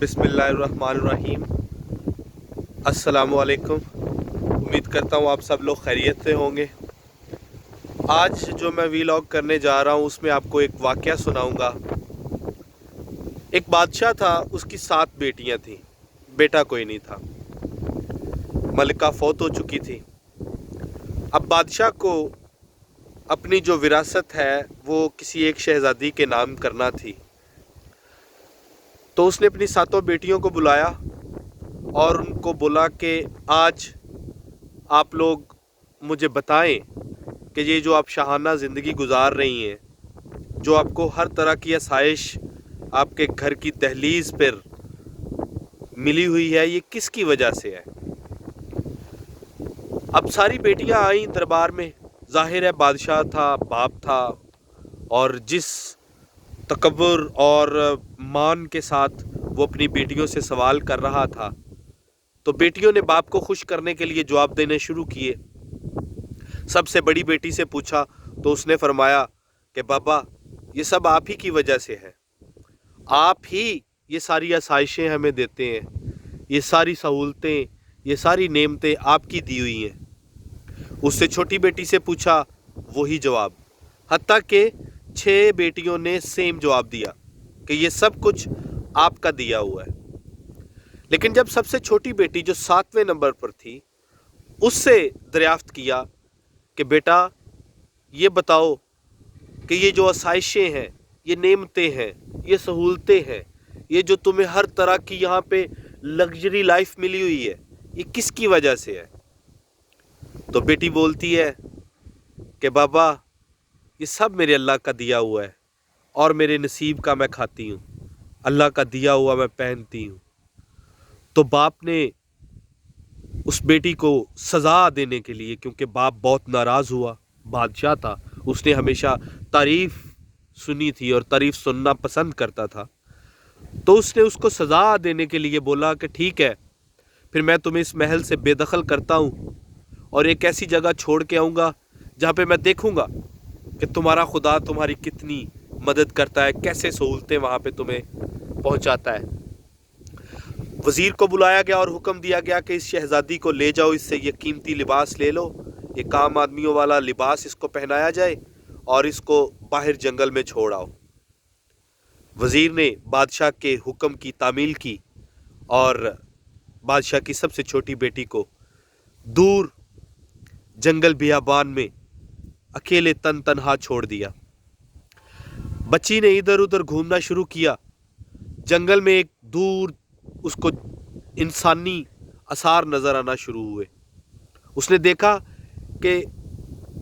बिस्मिल्लाहिर्रहमानिर्रहीम। अस्सलामुअलैकुम। उम्मीद करता हूँ आप सब लोग खैरियत से होंगे। आज जो मैं वीलॉग करने जा रहा हूँ उसमें आपको एक वाक़या सुनाऊँगा। एक बादशाह था, उसकी 7 बेटियाँ थीं, बेटा कोई नहीं था। मलिका फौत हो चुकी थी। अब बादशाह को अपनी जो विरासत है वो किसी एक शहज़ादी के नाम करना थी। तो उसने अपनी 7 बेटियों को बुलाया और उनको बोला कि आज आप लोग मुझे बताएं कि ये जो आप शाहाना ज़िंदगी गुजार रही हैं, जो आपको हर तरह की आसाइश आपके घर की दहलीज़ पर मिली हुई है, ये किसकी वजह से है। अब सारी बेटियां आईं दरबार में। ज़ाहिर है बादशाह था, बाप था, और जिस तकब्बुर और मान के साथ वो अपनी बेटियों से सवाल कर रहा था, तो बेटियों ने बाप को खुश करने के लिए जवाब देने शुरू किए। सबसे बड़ी बेटी से पूछा तो उसने फरमाया कि बाबा, ये सब आप ही की वजह से है। आप ही ये सारी आसाइशें हमें देते हैं, ये सारी सहूलतें, ये सारी नेमतें आपकी दी हुई हैं। उससे छोटी बेटी से पूछा, वही जवाब। हत्ता कि 6 बेटियों ने सेम जवाब दिया कि ये सब कुछ आपका दिया हुआ है। लेकिन जब सबसे छोटी बेटी जो 7वें नंबर पर थी, उससे दरियाफ्त किया कि बेटा ये बताओ कि ये जो आसाइशें हैं, ये नेमतें हैं, ये सहूलतें हैं, ये जो तुम्हें हर तरह की यहाँ पे लग्जरी लाइफ मिली हुई है, ये किसकी वजह से है। तो बेटी बोलती है कि बाबा, ये सब मेरे अल्लाह का दिया हुआ है और मेरे नसीब का मैं खाती हूँ, अल्लाह का दिया हुआ मैं पहनती हूँ। तो बाप ने उस बेटी को सज़ा देने के लिए, क्योंकि बाप बहुत नाराज़ हुआ, बादशाह था, उसने हमेशा तारीफ़ सुनी थी और तारीफ़ सुनना पसंद करता था, तो उसने उसको सज़ा देने के लिए बोला कि ठीक है, फिर मैं तुम्हें इस महल से बेदखल करता हूँ और एक ऐसी जगह छोड़ के आऊँगा जहाँ पे मैं देखूँगा कि तुम्हारा खुदा तुम्हारी कितनी मदद करता है, कैसे सहूलतें वहाँ पे तुम्हें पहुँचाता है। वज़ीर को बुलाया गया और हुक्म दिया गया कि इस शहज़ादी को ले जाओ, इससे ये कीमती लिबास ले लो, एक आम आदमियों वाला लिबास इसको पहनाया जाए और इसको बाहर जंगल में छोड़ आओ। वज़ीर ने बादशाह के हुक्म की तामील की और बादशाह की सबसे छोटी बेटी को दूर जंगल बियाबान में अकेले तन्हा छोड़ दिया। बच्ची ने इधर उधर घूमना शुरू किया। जंगल में एक दूर उसको इंसानी आसार नज़र आना शुरू हुए। उसने देखा कि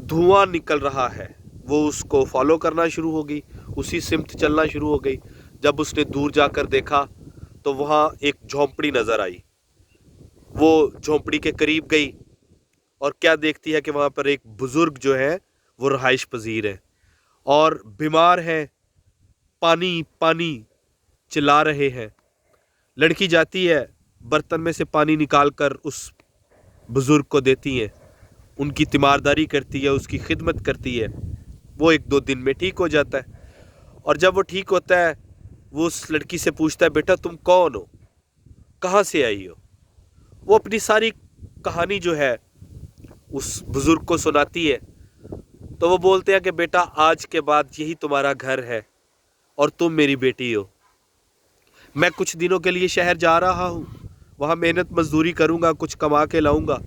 धुआं निकल रहा है, वो उसको फॉलो करना शुरू हो गई, उसी सिमत चलना शुरू हो गई। जब उसने दूर जाकर देखा तो वहाँ एक झोंपड़ी नज़र आई। वो झोंपड़ी के करीब गई और क्या देखती है कि वहाँ पर एक बुज़ुर्ग जो है वो रहाइश पजीर है और बीमार है, पानी पानी चिल्ला रहे हैं। लड़की जाती है, बर्तन में से पानी निकाल कर उस बुज़ुर्ग को देती है, उनकी तीमारदारी करती है, उसकी खिदमत करती है। वो 1-2 दिन में ठीक हो जाता है और जब वो ठीक होता है, वो उस लड़की से पूछता है, बेटा तुम कौन हो, कहाँ से आई हो। वो अपनी सारी कहानी जो है उस बुज़ुर्ग को सुनाती है। तो वो बोलते हैं कि बेटा, आज के बाद यही तुम्हारा घर है और तुम मेरी बेटी हो। मैं कुछ दिनों के लिए शहर जा रहा हूँ, वहाँ मेहनत मजदूरी करूँगा, कुछ कमा के लाऊँगा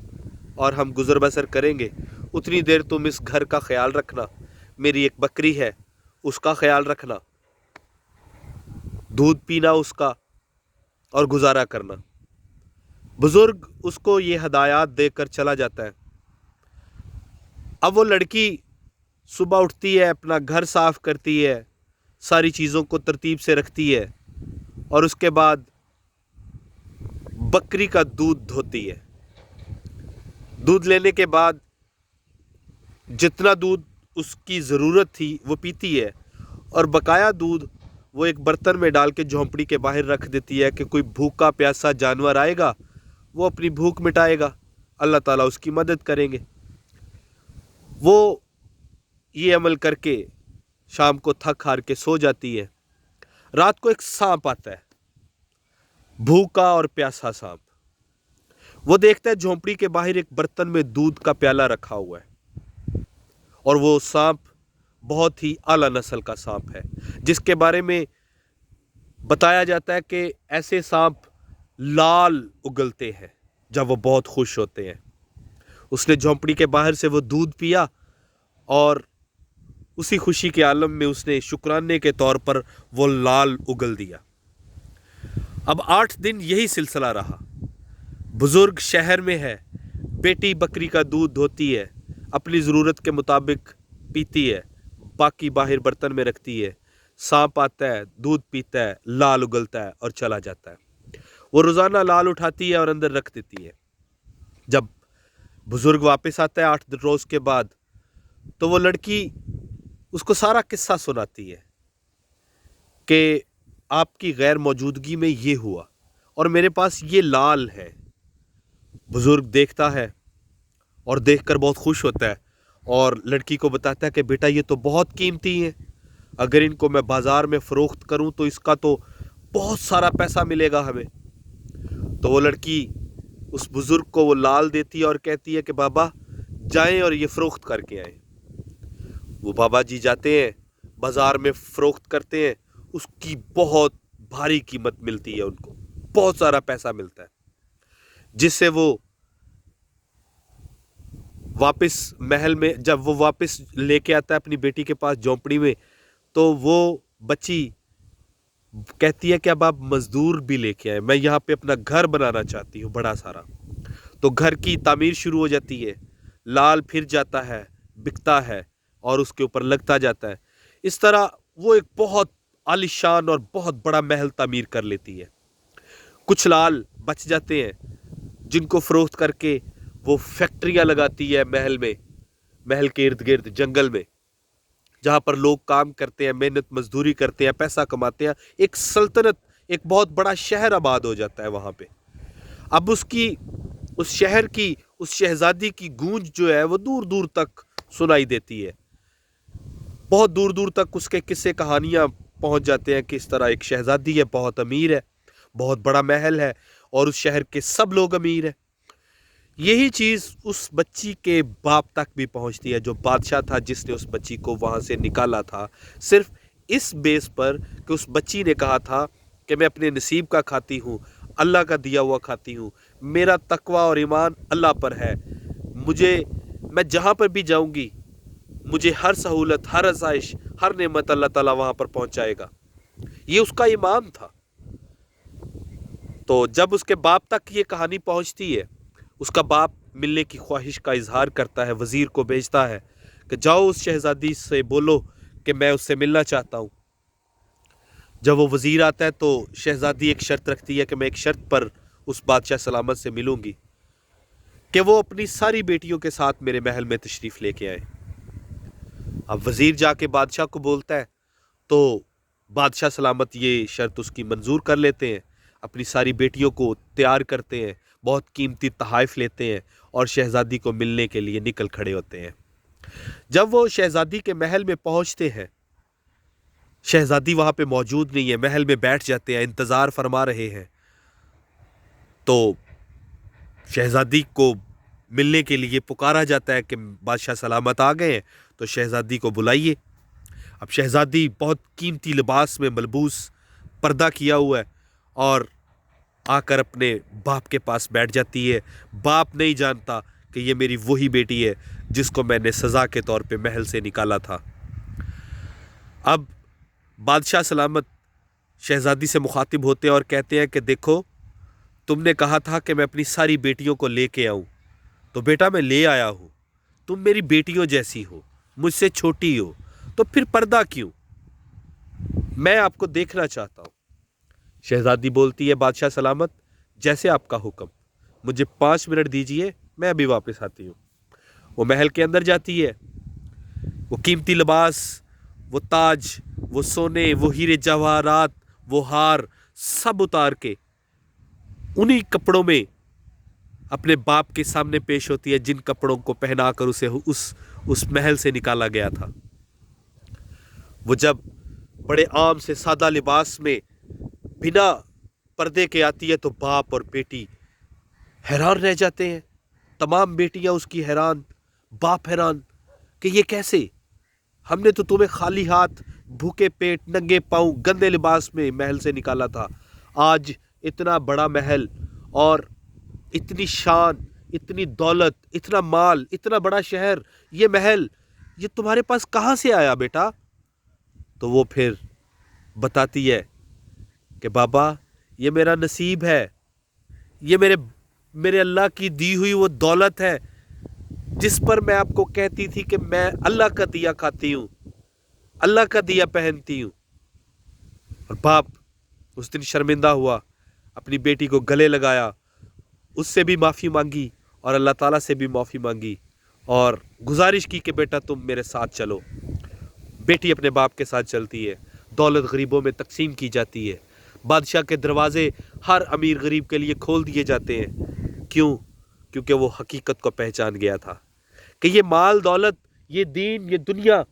और हम गुज़र बसर करेंगे। उतनी देर तुम इस घर का ख्याल रखना, मेरी एक बकरी है उसका ख्याल रखना, दूध पीना उसका और गुजारा करना। बुज़ुर्ग उसको ये हदायत देकर चला जाता है। अब वो लड़की सुबह उठती है, अपना घर साफ़ करती है, सारी चीज़ों को तरतीब से रखती है और उसके बाद बकरी का दूध धोती है। दूध लेने के बाद जितना दूध उसकी ज़रूरत थी वो पीती है और बकाया दूध वो एक बर्तन में डाल के झोंपड़ी के बाहर रख देती है कि कोई भूखा प्यासा जानवर आएगा, वो अपनी भूख मिटाएगा, अल्लाह ताला उसकी मदद करेंगे। वो ये अमल करके शाम को थक हार के सो जाती है। रात को एक सांप आता है। भूखा और प्यासा सांप। वो देखता है झोंपड़ी के बाहर एक बर्तन में दूध का प्याला रखा हुआ है और वो सांप बहुत ही आला नस्ल का सांप है, जिसके बारे में बताया जाता है कि ऐसे सांप लाल उगलते हैं जब वो बहुत खुश होते हैं। उसने झोंपड़ी के बाहर से वो दूध पिया और उसी खुशी के आलम में उसने शुक्राने के तौर पर वो लाल उगल दिया। अब 8 दिन यही सिलसिला रहा। बुजुर्ग शहर में है, बेटी बकरी का दूध धोती है, अपनी ज़रूरत के मुताबिक पीती है, बाकी बाहर बर्तन में रखती है। सांप आता है, दूध पीता है, लाल उगलता है और चला जाता है। वो रोज़ाना लाल उठाती है और अंदर रख देती है। जब बुजुर्ग वापस आता है 8 रोज़ के बाद, तो वो लड़की उसको सारा किस्सा सुनाती है कि आपकी गैर मौजूदगी में ये हुआ और मेरे पास ये लाल है। बुजुर्ग देखता है और देखकर बहुत खुश होता है और लड़की को बताता है कि बेटा ये तो बहुत कीमती है, अगर इनको मैं बाज़ार में फ़रोख्त करूं तो इसका तो बहुत सारा पैसा मिलेगा हमें। तो वो लड़की उस बुज़ुर्ग को वो लाल देती है और कहती है कि बाबा जाएं और ये फ़रोख्त करके आएँ। वो बाबा जी जाते हैं, बाज़ार में फ़रोख्त करते हैं, उसकी बहुत भारी कीमत मिलती है, उनको बहुत सारा पैसा मिलता है, जिससे वो वापस महल में, जब वो वापस लेके आता है अपनी बेटी के पास झोंपड़ी में, तो वो बच्ची कहती है कि अब आप मज़दूर भी लेके आए, मैं यहाँ पे अपना घर बनाना चाहती हूँ बड़ा सारा। तो घर की तामीर शुरू हो जाती है, लाल फिर जाता है, बिकता है और उसके ऊपर लगता जाता है। इस तरह वो एक बहुत आलीशान और बहुत बड़ा महल तामीर कर लेती है। कुछ लाल बच जाते हैं जिनको फ़रोख्त करके वो फैक्ट्रियाँ लगाती है महल में, महल के इर्द गिर्द जंगल में, जहाँ पर लोग काम करते हैं, मेहनत मजदूरी करते हैं, पैसा कमाते हैं। एक सल्तनत, एक बहुत बड़ा शहर आबाद हो जाता है वहाँ पे। अब उस शहर की, उस शहजादी की गूंज जो है वो दूर दूर तक सुनाई देती है। बहुत दूर दूर तक उसके किस्से कहानियाँ पहुँच जाते हैं कि इस तरह एक शहजादी है, बहुत अमीर है, बहुत बड़ा महल है और उस शहर के सब लोग अमीर हैं। यही चीज़ उस बच्ची के बाप तक भी पहुंचती है, जो बादशाह था जिसने उस बच्ची को वहाँ से निकाला था, सिर्फ इस बेस पर कि उस बच्ची ने कहा था कि मैं अपने नसीब का खाती हूँ, अल्लाह का दिया हुआ खाती हूँ, मेरा तकवा और ईमान अल्लाह पर है, मैं जहाँ पर भी जाऊँगी मुझे हर सहूलत, हर आसाइश, हर नेमत अल्लाह ताला वहाँ पर पहुँचाएगा। ये उसका ईमान था। तो जब उसके बाप तक ये कहानी पहुँचती है, उसका बाप मिलने की ख्वाहिश का इजहार करता है, वज़ीर को भेजता है कि जाओ उस शहज़ादी से बोलो कि मैं उससे मिलना चाहता हूँ। जब वो वज़ीर आता है तो शहज़ादी एक शर्त रखती है कि मैं एक शर्त पर उस बादशाह सलामत से मिलूँगी कि वो अपनी सारी बेटियों के साथ मेरे महल में तशरीफ़ लेके आए। अब वज़ीर जाके बादशाह को बोलता है तो बादशाह सलामत ये शर्त उसकी मंजूर कर लेते हैं, अपनी सारी बेटियों को तैयार करते हैं, बहुत कीमती तहाइफ लेते हैं और शहज़ादी को मिलने के लिए निकल खड़े होते हैं। जब वो शहज़ादी के महल में पहुंचते हैं, शहज़ादी वहाँ पे मौजूद नहीं है, महल में बैठ जाते हैं, इंतज़ार फरमा रहे हैं। तो शहज़ादी को मिलने के लिए पुकारा जाता है कि बादशाह सलामत आ गए हैं, तो शहज़ादी को बुलाइए। अब शहज़ादी बहुत कीमती लिबास में मलबूस, पर्दा किया हुआ है और आकर अपने बाप के पास बैठ जाती है। बाप नहीं जानता कि ये मेरी वही बेटी है जिसको मैंने सज़ा के तौर पे महल से निकाला था। अब बादशाह सलामत शहज़ादी से मुखातिब होते हैं और कहते हैं कि देखो, तुमने कहा था कि मैं अपनी सारी बेटियों को लेके आऊँ, तो बेटा मैं ले आया हूँ। तुम मेरी बेटियों जैसी हो, मुझसे छोटी हो, तो फिर पर्दा क्यों? मैं आपको देखना चाहता हूँ। शहज़ादी बोलती है बादशाह सलामत, जैसे आपका हुक्म, मुझे 5 मिनट दीजिए, मैं अभी वापस आती हूँ। वो महल के अंदर जाती है, वो कीमती लिबास, वो ताज, वो सोने, वो हीरे जवाहरात, वो हार सब उतार के उन्हीं कपड़ों में अपने बाप के सामने पेश होती है जिन कपड़ों को पहनाकर उसे उस महल से निकाला गया था। वो जब बड़े आम से सादा लिबास में बिना पर्दे के आती है तो बाप और बेटी हैरान रह जाते हैं। तमाम बेटियां उसकी हैरान, बाप हैरान कि ये कैसे, हमने तो तुम्हें खाली हाथ, भूखे पेट, नंगे पाँव, गंदे लिबास में महल से निकाला था। आज इतना बड़ा महल और इतनी शान, इतनी दौलत, इतना माल, इतना बड़ा शहर, ये महल, ये तुम्हारे पास कहाँ से आया बेटा? तो वो फिर बताती है कि बाबा ये मेरा नसीब है, ये मेरे अल्लाह की दी हुई वो दौलत है जिस पर मैं आपको कहती थी कि मैं अल्लाह का दिया खाती हूँ, अल्लाह का दिया पहनती हूँ। और बाप उस दिन शर्मिंदा हुआ, अपनी बेटी को गले लगाया, उससे भी माफ़ी मांगी और अल्लाह ताला से भी माफ़ी मांगी और गुजारिश की कि बेटा तुम मेरे साथ चलो। बेटी अपने बाप के साथ चलती है, दौलत गरीबों में तकसीम की जाती है, बादशाह के दरवाजे हर अमीर गरीब के लिए खोल दिए जाते हैं। क्यों? क्योंकि वो हकीकत को पहचान गया था कि ये माल दौलत, ये दीन, ये दुनिया,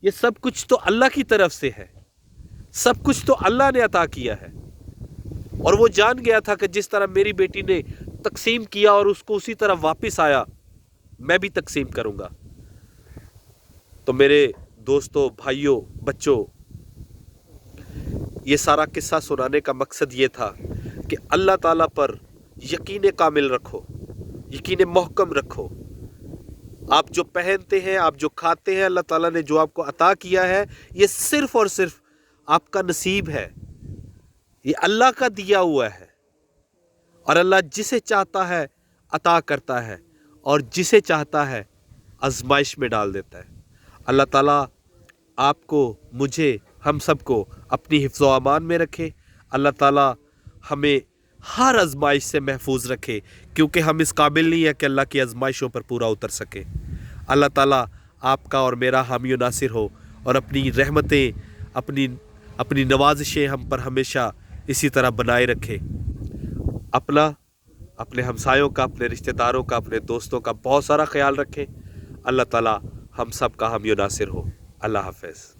ये सब कुछ तो अल्लाह की तरफ से है, सब कुछ तो अल्लाह ने अता किया है। और वो जान गया था कि जिस तरह मेरी बेटी ने तकसीम किया और उसको उसी तरह वापस आया, मैं भी तकसीम करूँगा। तो मेरे दोस्तों, भाइयों, बच्चों, ये सारा किस्सा सुनाने का मकसद ये था कि अल्लाह ताला पर यकीन कामिल रखो, यकीन महकम रखो। आप जो पहनते हैं, आप जो खाते हैं, अल्लाह ताला ने जो आपको अता किया है, ये सिर्फ़ और सिर्फ आपका नसीब है, ये अल्लाह का दिया हुआ है। और अल्लाह जिसे चाहता है अता करता है और जिसे चाहता है आजमाइश में डाल देता है। अल्लाह ताला आपको, मुझे, हम सबको अपनी हिफ्ज़ व अमान में रखे। अल्लाह ताला हमें हर आजमाइश से महफूज रखे, क्योंकि हम इस काबिल नहीं है कि अल्लाह की आजमाइशों पर पूरा उतर सके। अल्लाह ताला आपका और मेरा हामी व नासिर हो और अपनी रहमतें, अपनी नवाजिशें हम पर हमेशा इसी तरह बनाए रखे। अपना, अपने हमसायों का, अपने रिश्तेदारों का, अपने दोस्तों का बहुत सारा ख्याल रखें। अल्लाह ताला हम सब का हामी व नासिर हो। अल्लाह हाफ़िज़।